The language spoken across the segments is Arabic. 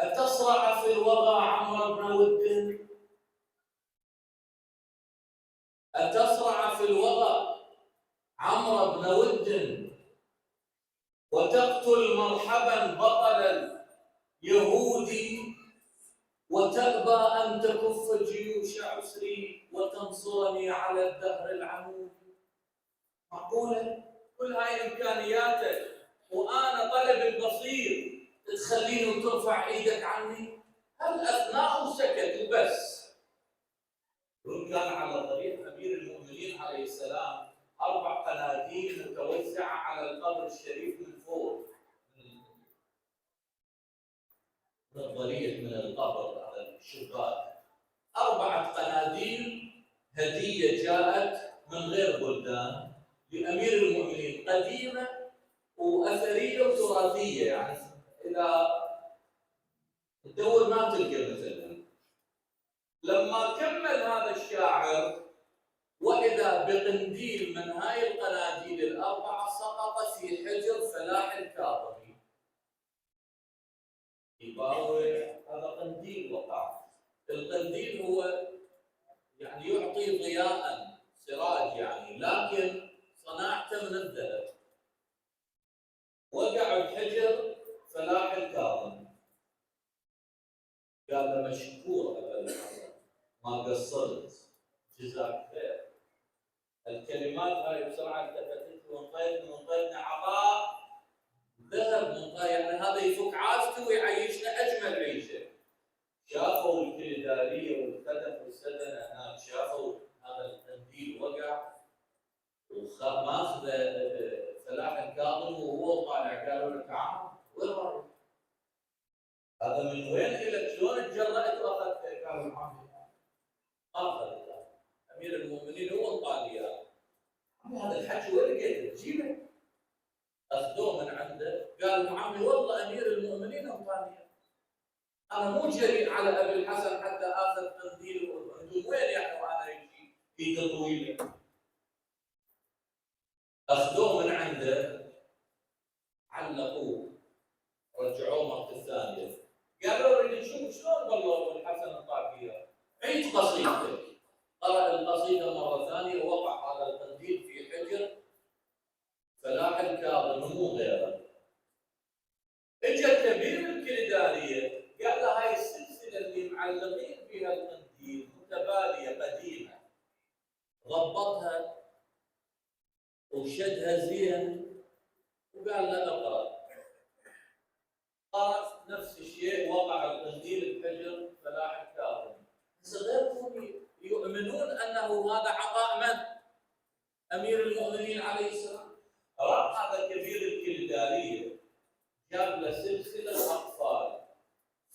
أتصرع في الوضع عمرو بن ود؟ أتصرع في الوضع عمرو بن ود وتقتل مرحبا بطل اليهودي وتأبى أن تكف جيوش عسري وتنصرني على الدهر العمود؟ معقولة؟ كل هاي إمكانياتك وأنا طلب البصير تخليني وترفع إيدك عني؟ هل أثناء سكت وبس؟ كان على طريق أمير المؤمنين عليه السلام 4 قناديل متوزعة على القبر الشريف من فوق، من الضريح من القبر على الشباك. 4 قناديل هدية جاءت من غير بلدان لأمير المؤمنين، قديمة وأثرية وتراثية، يعني إذا تدور ما تلقى مثلها. لما كمل هذا الشاعر وإذا بقنديل من هاي القناديل ال4 سقط في حجر فلاح الكاظمي. يباوع هذا قنديل وقع. القنديل هو يعني يعطي ضياء، سراج يعني، لكن صناعته من الذهب. وقع بحجر فلاح الكاظمي. قال له مشكور أبا الحسن، ما قصرت، جزاك خير. الكلمات هاي بسرعه التفتت وانطيتنا عطاء ذهب يعني هذا يفك عافته ويعيشنا اجمل عيشه. شافوا الكلداريه والكتف والسدنه هناك، شافوا هذا القنديل وقع وماخذ فلاح الكاظم وهو طالع، قالوا له تعال وين رايح؟ هذا من وين الك؟ شلون تجرأت واخذته؟ قال محمد اخذ امير المؤمنين هو الطاليان. هذا الحكي وين لقيته؟ جيبه. اخذوه من عنده، قال عمي والله امير المؤمنين انطاني، انا مو جريء على ابي الحسن حتى اخذ قنديل، انتم وين يعني وانا يجي ايده طويله؟ اخذوه من عنده، علقوه، رجعوه مره ثانيه، قالوا له نشوف شلون والله ابو الحسن انطاك. عيد قصيدتك. قرأ القصيده مره ثانيه، وقع هذا القنديل في حجر فلاح الكاظم مو غيره. اجى كبير الكلداريه قال له هاي السلسله اللي معلقين فيها القنديل متباليه قديمه، ضبطها وشدها زين وقال له اقرا. قرأ نفس الشيء، وقع القنديل بحجر فلاح الكاظم. غيرهم يؤمنون انه هذا عطاء من؟ امير المؤمنين عليه السلام. راح هذا كبير الكلداريه جاب له سلسله اطفال،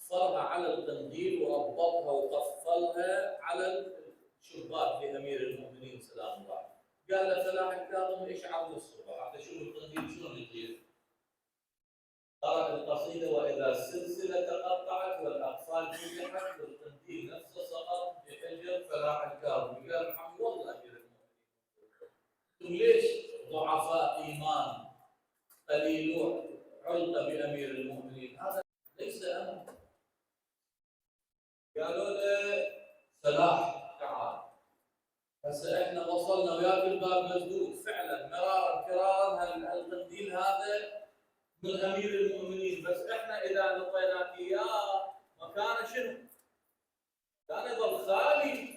فرها على القنديل وربطها وقفلها على الشباك لامير المؤمنين سلام الله. قال له فلاح الكاظم اشعل للصبح حتى شوف القنديل شلون يطير. قرأ القصيده واذا السلسله تقطعت والاقفال فتحت والقنديل نفسه سقط بحجر فلاح الكاظم. قال محمد والله امير المؤمنين انتم ليش ضعفاء ايمان قليلو علق بامير المؤمنين؟ هذا ليس انا. قالوا له فلاح تعال، هسه احنا وصلنا وياك الباب مسدود فعلا مرارا كرارا، القنديل هذا من امير المؤمنين، بس احنا اذا اعطيناك اياه مكانه شنو؟ كان يظل خالي.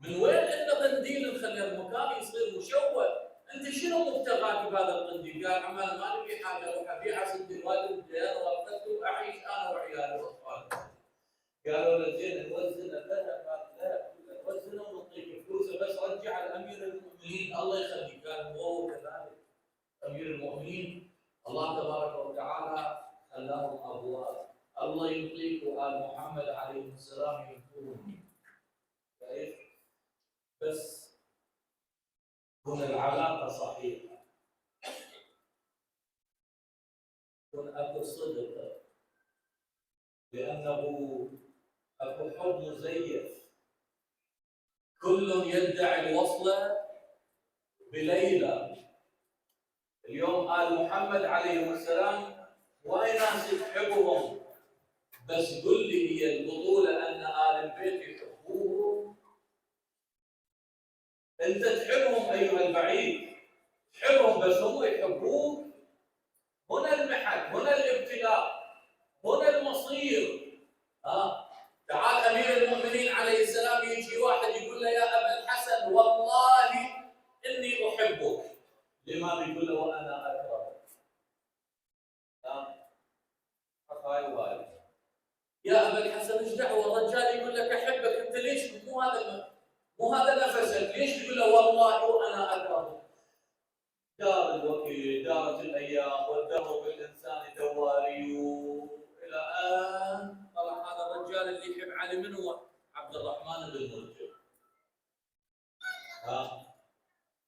من وين عندنا قنديل نخلي المكان يصير مشوه؟ انت شنو مبتغاك بهذا القنديل؟ قال عم انا ما لي حاجه، اروح ابيع اسد الوالد الديانه واخذته واعيش انا وعيالي واطفالي. قالوا له زين نوزنه ذهب، لا نوزنه ونعطيك فلوسه بس رجع الامير المؤمنين الله يخليك. قال وهو كذلك امير المؤمنين الله تبارك وتعالى خلاهم ابواب، الله يعطيك وآل محمد عليه السلام ينكرون. كيف؟ بس تكون العلاقه صحيحه، تكون اكو صدق، لانه اكو حب مزيف. كل يدعي الوصله بليلى. اليوم آل محمد عليهم السلام واي ناس تحبهم بس قل لي هي البطولة أن آل البيت يحبوهم؟ أنت تحبهم أيها البعيد، تحبهم بس هم يحبوك. هنا المحك، هنا الابتلاء، هنا المصير. تعال أمير المؤمنين عليه السلام يجي واحد يقول له يا أبا الحسن والله إني أحبك. الإمام يقول له وأنا أكرهك. أخاي والد يا أبا الحسن ايش دعوة؟ الرجال يقول لك أحبك، أنت ليش مو هذا نفسك؟ ليش تقول له والله وأنا أكرهك؟ دار الوكيل، دارت الأيام والدهر بالإنسان دواري، إلى أن طلع هذا الرجال اللي يحب علي من هو؟ عبد الرحمن بن ملجم.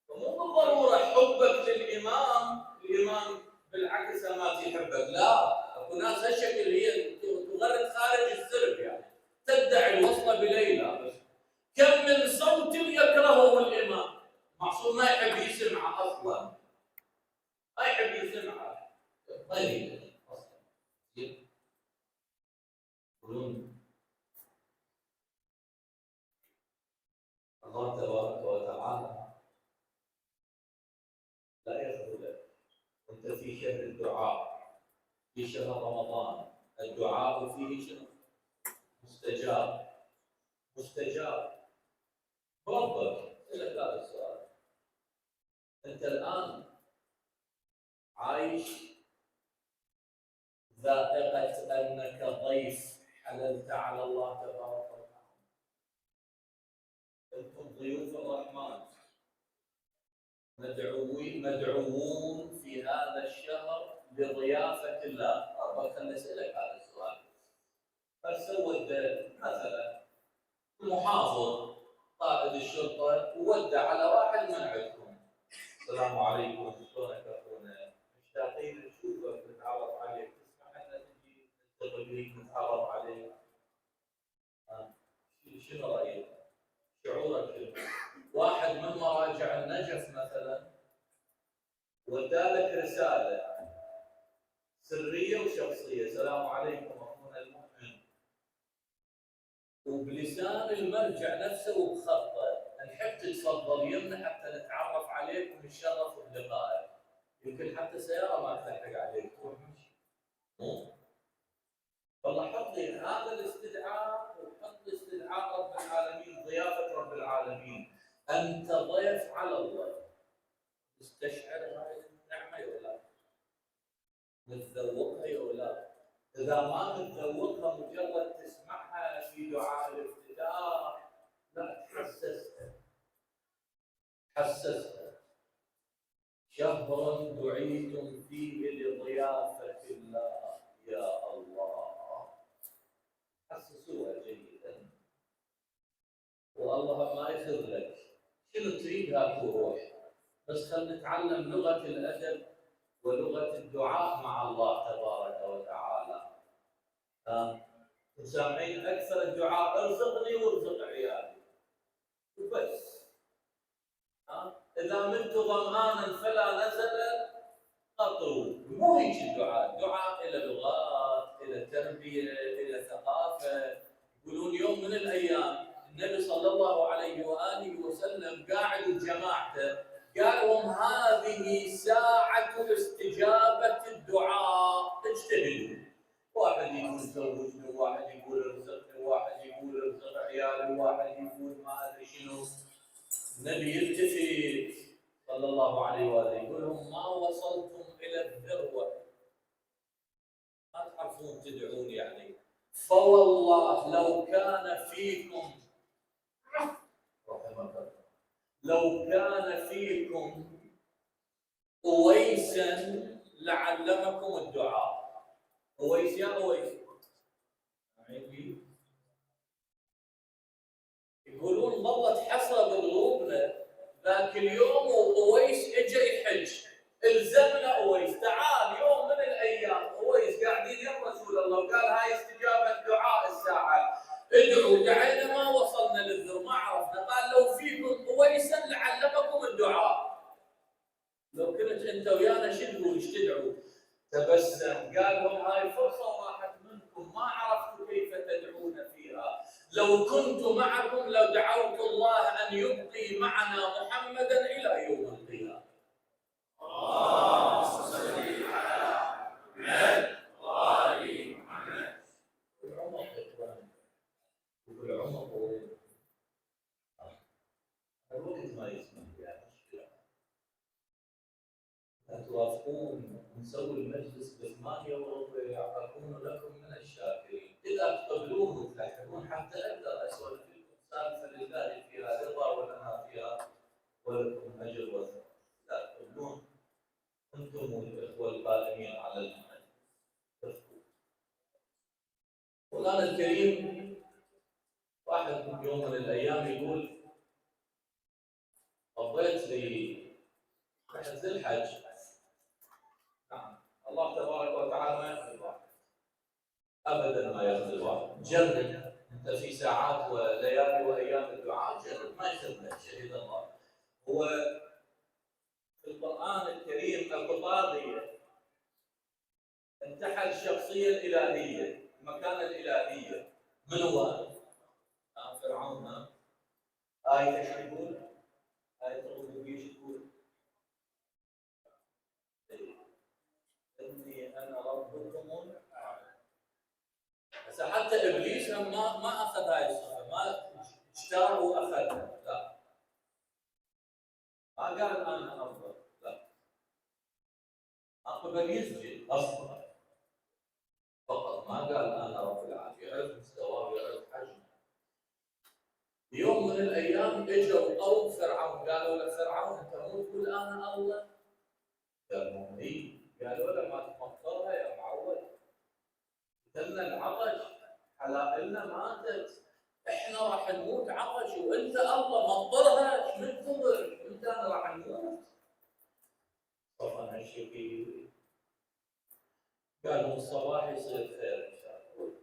فمو بالضرورة حبك للإمام، الإمام بالعكس ما يحبك، لا، اكو ناس هالشكل هي تغرد خارج السرب، يعني تدعي الوصل بليلى، بس كم من صوت يكرهه الإمام، معصوم ما يحب يسمعه أصلا، ما يحب يسمعه، طيب أصلا يقولون الله تبارك وتعالى لا يخذلك. أنت في شهر الدعاء، في شهر رمضان، الدعاء فيه شنو؟ مستجاب. ربك لك هذا السؤال، أنت الآن عايش ذائقة أنك ضيف حللت على الله تبارك وتعالى. أنتم ضيوف الرحمن، مدعوون في هذا الشهر لضيافة الله. ربك خلنا نسألك هذا السؤال. هل سوى مثلا المحافظ قائد الشرطة ودع على واحد من عندكم، السلام عليكم شلونك اخونا، مشتاقين نشوفك نتعرف عليك، تسمح لنا تجي نلتقي بيك نتعرف عليك؟ شنو رايك؟ شعورك شنو؟ واحد من مراجع النجف مثلا ودالك رساله سريه وشخصيه، السلام عليكم اخونا المؤمن، وبلسان المرجع نفسه وبخطه، نحب تتفضل يمنا حتى نتعرف عليك ونتشرف بلقائك. يمكن حتى سياره ما تلحق عليك تروح مشي. والله حط لي هذا الاستدعاء وحط استدعاء رب العالمين، ضيافه رب العالمين. انت ضيف على الله، تستشعر هذه النعمه يا ولاد، نتذوقها يا ولاد. اذا ما نتذوقها مجرد تسمعها في دعاء الافتتاح، لا حسسها شهر دعيتم فيه لضيافة الله يا الله، حسسوها جيدا. والله ما يخذلك شنو تريد هاك روح، بس خلينا نتعلم لغة الأدب ولغة الدعاء مع الله تبارك وتعالى. سامعين أكثر الدعاء ارزقني وارزق عيالي وبس. إذا مت ظمآنا فلا نزل قطر، مو هيك الدعاء، الدعاء إلى لغات، إلى تربية، إلى ثقافة. يقولون يوم من الأيام النبي صلى الله عليه وآله وسلم قاعد وجماعته قال لهم هذه ساعة استجابة الدعاء، اجتهدوا. واحد يقول زوجني، واحد يقول ارزقني، واحد يقول ارزق عيالي، واحد يقول ما أدري شنو. النبي يلتفت صلى الله عليه وآله يقول لهم ما وصلتم إلى الذروة، ما تعرفون تدعون يعني. فوالله لو كان فيكم رحمك الله، لو كان فيكم أويسا لعلمكم الدعاء. أويس يا أويس يقولون مرة حصل بقلوبنا ذاك اليوم وأويس اجى يحج، الزمنا أويس تعال يوم من الأيام. أويس قاعدين يا رسول الله وقال هاي استجابة دعاء الساعة، ادعوا. دعينا ما وصلنا للذر ما عرفنا، قال لو فيكم أويسا لعلمكم الدعاء. لو كنت أنت ويانا شو تقول ايش تدعوا؟ تبسم قال لهم هاي فرصة راحت منكم، ما عرفت لو كنت معكم لدعوت الله أن يبقي معنا محمدا إلى يوم القيامة. اللهم صل على محمد وآل محمد. العمر إخوان، العمر الوقت ما يسمح يعني مشكلة. توافقون نسوي المجلس ب8:15 أكون لكم من الشاكرين. إذا تقبلون وتلحقون حتى أقدر أسولف لكم سالفة لله فيها رضا ولنا فيها ولكم أجر وثواب. لا تقبلون أنتم الإخوة القائمين على المنهج. مولانا الكريم واحد من يوم من الأيام يقول قضيت لي رحلة الحج. نعم الله تبارك وتعالى ما يخذل الواحد ابدا، ما يخذل الواحد. جرب انت في ساعات وليالي وايام الدعاء، جرب ما يخذلك، شهد الله. هو في القران الكريم اكو طاغيه انتحل الشخصيه الالهيه، المكانه الالهيه. من هو؟ فرعون. آية ايش تقول؟ آية الربوبيه ايش تقول؟ اني انا ربكم. بس حتى ابليس ما اخذ هاي الصفه، ما اشترى واخذها، لا. ما قال انا افضل، لا. اقبل يسجد اصلا فقط، ما قال انا رب العالمين. يعرف مستواه ويعرف حجمه. يوم من الايام اجوا قوم فرعون قالوا لفرعون انت مو تقول انا الله؟ قال مو هي. قالوا له ما تمطرها يا معود، قتلنا العطش، حلائلنا ماتت، احنا راح نموت عطش وانت الله مطرها، شو ننتظر؟ انت انا راح نموت. طبعا هالشيء قالوا الصباح يصير خير ان شاء الله.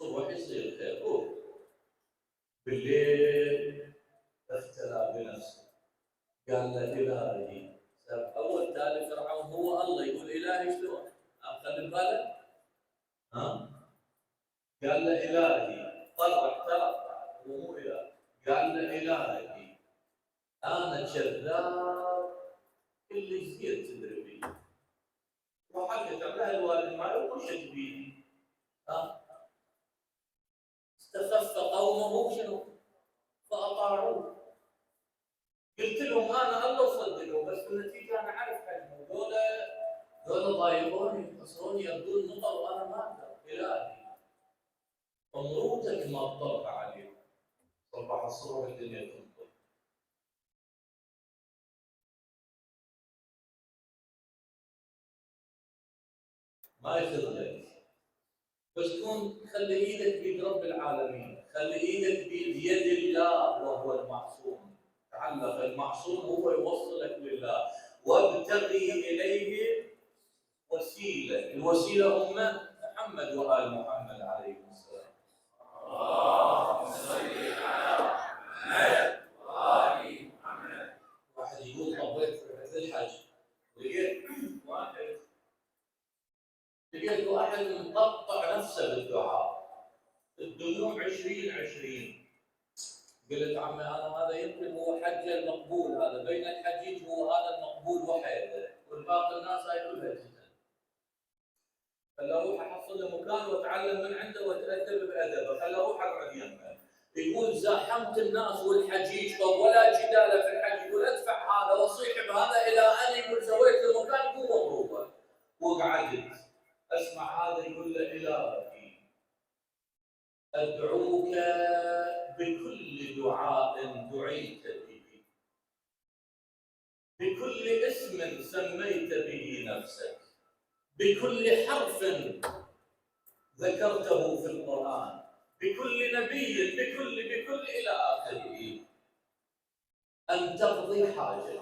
الصبح يصير خير. بالليل اختلى بنفسه قال له الهي. اول تالي فرعون هو الله يقول الهي شلون؟ خلي بالك. قال له الهي، طلع ترى هو مو اله. قال له الهي انا كذاب اللي يصير تدري بي. وحكت على الوالد ماله وشت بيدي. استخف قومه شنو؟ فاطاعوه. قلت لهم انا الله وصدقوا، بس بالنتيجه انا اعرف حجمه. ذولا ضايقوني يقصروني يردون مطر وانا ما اقدر. الهي امروتك مطرت عليهم. صباح الصبح الدنيا تمطر. ما يخذلك، بس تكون خلي ايدك بيد رب العالمين، خلي ايدك بيد الله وهو المعصوم. تعلق المعصوم هو يوصلك لله، وابتغي اليه وسيله. الوسيله هم محمد وال محمد عليه السلام. اللهم صل على محمد وال محمد. واحد يقول طبيت في الحج، لقيت واحد مقطع نفسه بالدعاء، الدموع 20 قلت عمي انا هذا يمكن هو حج المقبول، هذا بين الحجيج هو هذا المقبول وحيده، والباقي الناس هاي كلها جدا. خلي اروح احصل له مكان واتعلم من عنده واتادب بادبه، خلي اروح اقعد يمه. يقول زاحمت الناس والحجيج ولا جدال في الحج، يقول ادفع هذا واصيح بهذا الى ان يقول سويت له مكان قوه مضروبه. وقعدت اسمع هذا يقول له الهي ادعوك بكل دعاء دعيت به، بكل اسم سميت به نفسك، بكل حرف ذكرته في القرآن، بكل نبي، بكل إلى آخره، أن تقضي حاجتي.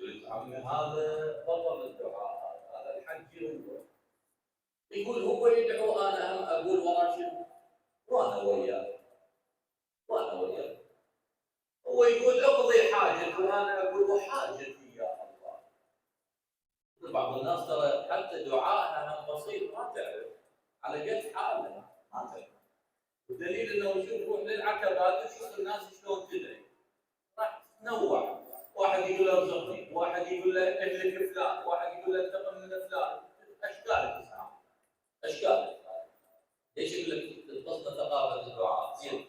قلت عمي هذا بطل الدعاء، هذا الحج هو. يقول هو يدعو أنا هم أقول ورا شنو؟ وأنا وياه. هو يقول اقضي حاجتي وأنا أقول وحاجتي يا الله. بعض الناس ترى حتى دعائها هم بسيط ما تعرف. على قد حاله ما تقدر. والدليل انه يشوف روح للعتبات تشوف الناس شلون تدعي، راح تنوع، واحد يقول له ارزقني، واحد يقول له اهلك فلان، واحد يقول له انتقم من فلان، اشكال الاسلام اشكال. ليش يقول لك تخصنا ثقافه الدعاء؟ زين.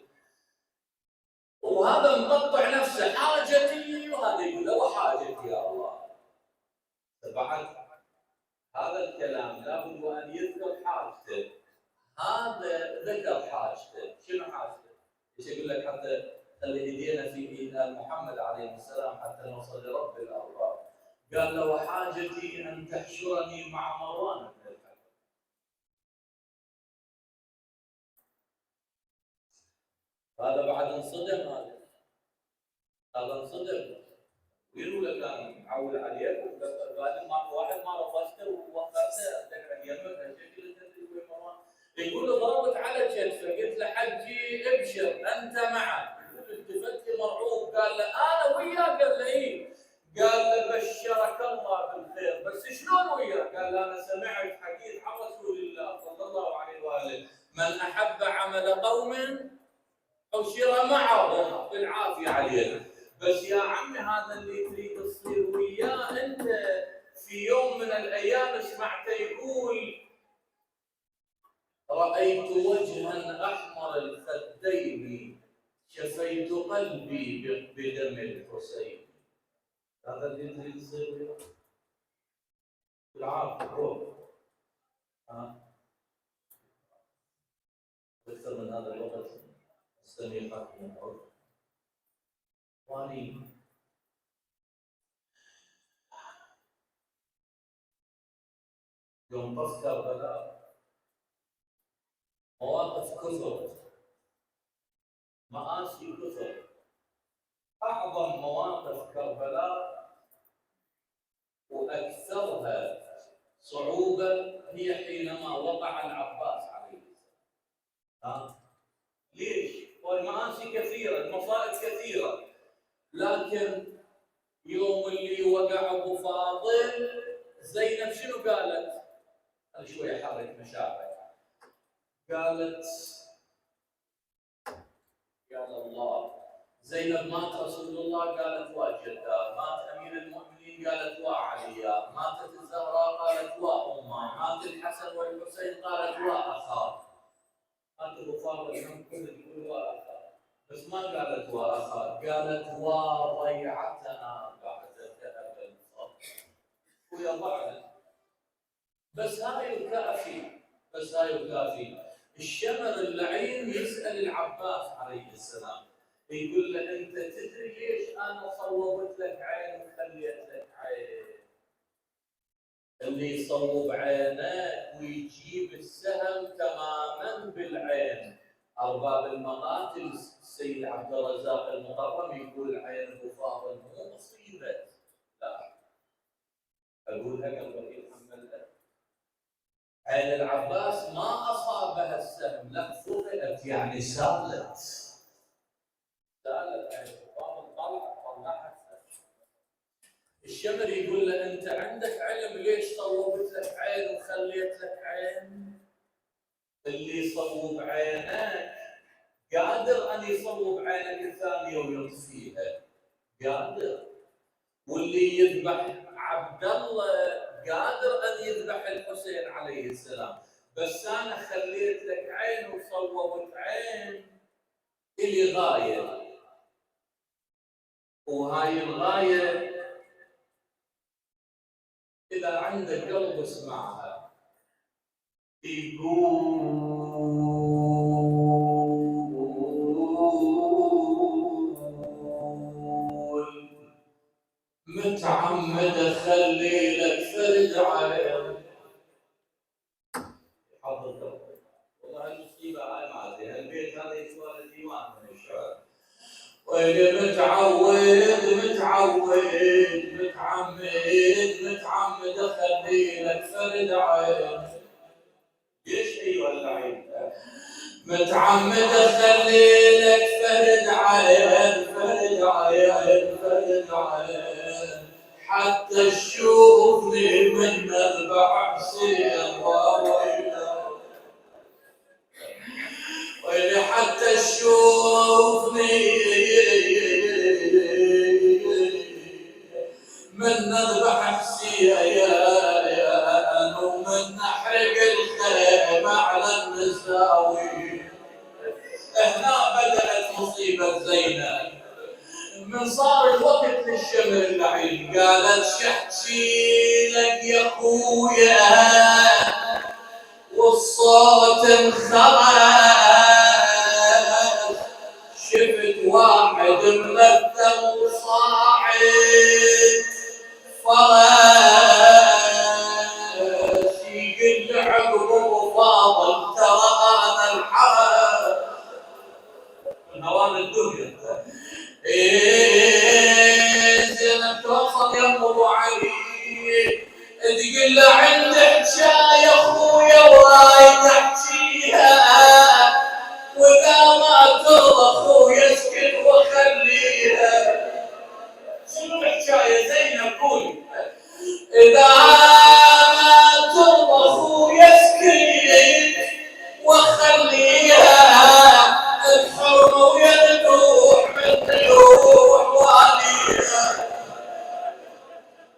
وهذا مقطع نفسه حاجتي، وهذا يقول له وحاجتي يا الله. بعد هذا الكلام لابد وان يذكر حاجته. هذا ذكر حاجته، شنو حاجته؟ ايش يقول لك؟ حتى خلي ايدينا في ايد محمد عليه السلام حتى نوصل لرب الارباب. قال له وحاجتي ان تحشرني مع مروان بن الحكم. هذا بعد انصدم، هذا انصدم. ويقول لك انا معول عليك، بس بعد ما واحد ما رفضته ووقفته ادك يمك هالشكل تدري وين مروان. يقول له ضربت على كتفه، قلت له حجي ابشر انت معك. التفت لي مرعوب، قال له انا وياك؟ قال له ايه؟ قال له بشرك الله بالخير، بس شلون وياك؟ قال له انا سمعت حديث عن رسول الله صلى الله عليه واله من احب عمل قوم حشر معهم بالعافيه علينا. بس يا عمي هذا اللي تريد تصير وياه انت. في يوم من الايام سمعته يقول رأيت وجها أحمر الخدين شفيت قلبي بدم الحسين. هذا اللي تريد تصير بالعافية روح. أكثر من هذا الوقت استميحك من الأرض. واني يوم طف كربلاء مواقف كثر، مآسي كثر. أعظم مواقف كربلاء وأكثرها صعوبة هي حينما وقع العباس عليه السلام. ليش؟ والمآسي كثيرة، المصائب كثيرة، لكن يوم اللي وقع أبو فاضل زينب شنو قالت؟ أنا شوي أحرك مشاعري. قالت يا الله، زينب مات رسول الله قالت وجدها، مات امير المؤمنين قالت وعليا، ماتت الزهراء قالت وامه، مات الحسن والحسين قالت واخاه. مات ابو فاضل هم كل يقول واخاه، بس ما قالت واخاه، قالت وضيعتنا بعد ذهب الفضل ويا ضعنا. بس هاي الكافي، بس هاي الكافي. الشمر اللعين يسأل العباس عليه السلام، يقول له انت تدري ليش انا صوبت لك عين وخليت لك عين؟ اللي يصوب عينك ويجيب السهم تماما بالعين. ارباب المقاتل السيد عبد الرزاق المقرم يقول عين ابو فاضل مو مصيبه، لا اقولها قبل يتحملها. عين العباس ما اصابها السهم، لا فقدت يعني سالت عين ابو فاضل طلعت. الشمر يقول له انت عندك علم ليش صوبت لك عين وخليت لك عين؟ اللي يصوب عينك قادر ان يصوب عينك الثانيه ويطفيها، قادر. واللي يذبح عبد الله قادر ان يذبح الحسين عليه السلام، بس انا خليت لك عين وصوبت عين الي غايه، وهاي الغايه إذا عندك قلب اسمعها. يقول متعمد أخلي لك فرد عين. حضرتك والله المصيبة هاي ما أدري، البيت هذا يسوى له ديوان من الشعر. وإذا متعمد أخلي لك فرد عين. ليش أيها اللعين؟ متعمد أخلي لك فرد عين حتى تشوفني من مذبح حسين وويله. تشوفني من نذبح حسين ومن نحرق الخيمة على النساوي. هنا بدأت مصيبة زينب من صار الوقت للشمر اللعين. قالت شحكي لك يا اخويا والصوت انخرج، شفت واحد ملثم وصاعد فرس يقل عقب ابو فاضل ترى انا الحرس من هوان الدنيا. زينب توصل يا ابو علي تقول له عندك شاي يا اخويا وايد احكيها، واذا ما ترضى اخويا اسكت وخليها. شنو الحكايه زينب قولي؟ اذا ما ترضى اخويا اسكت وخليها، الحرمه ويا الروح من روح واليها.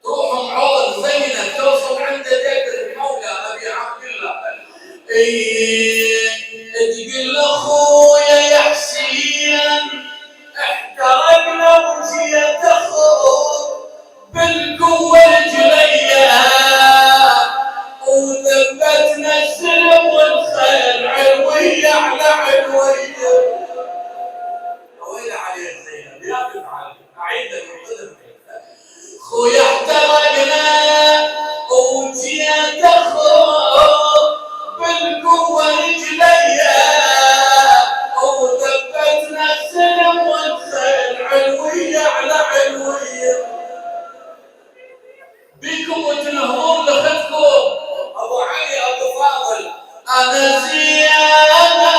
روح معوض زينب توصل عند جد المولى ابي عبد الله تقول اخويا يا حسين احترقنا وجيت اخوك بالقوه رجليا وثبتنا السلم والخيل علويه على علويه. ويلي عليك زينب يا بنت علي اعيدك وعيدك. خويا احترقنا وجيت اخوك بالقوه رجليا وثبتنا السلم والخيل علويه على علويه. بيكم وتنهضون لختكم ابو علي ابو فاضل. انا زياده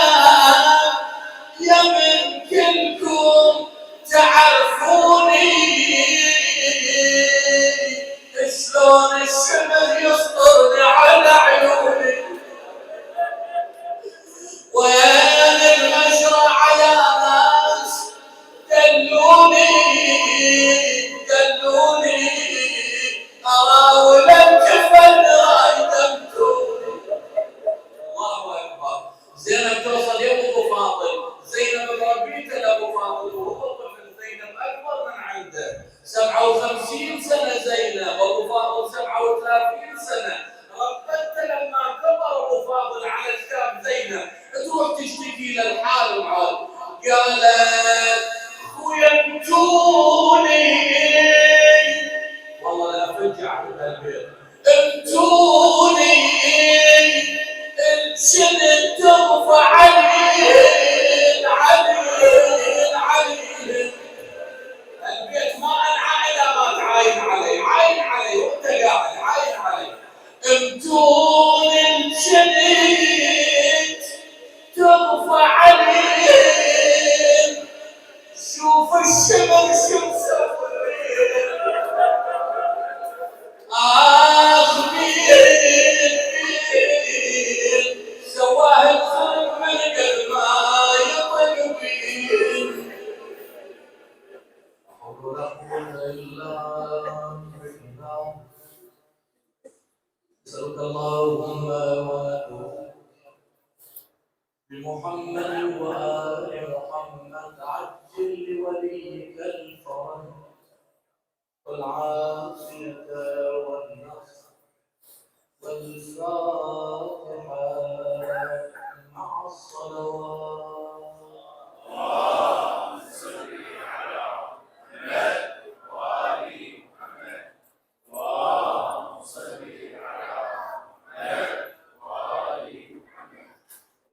يا من كلكم تعرفوني شلون الشمس يسطرني على عيوني. وين المشرع يا ناس دلوني دلوني اراول الجفن رايدمتوني. الله اكبر. زينب توصل يا ابو فاضل. زينب ربيته لابو فاضل وهو طفل. زينب اكبر من عنده 57 سنه زينب وابو فاضل 37 سنه. ربته لما كبر ابو فاضل على كتاب زينب تروح تشتكي للحال معاه. قالت خويا امتوني والله لا فجع بهالبيت امتوني الجنة ترفع علي البيت ما انعى اذا ما تعاين علي. عاين علي وانت قاعد عاين علي. امتون الجنة ترفع علي شوف الشمس مسوي مين سواه الخلق من قبل ما يطق بين. لا حول ولا قوة إلا بالله. نسألك اللهم ونتوب بمحمد وآل محمد عجل لوليك الفرج والعافية والنصر والفرج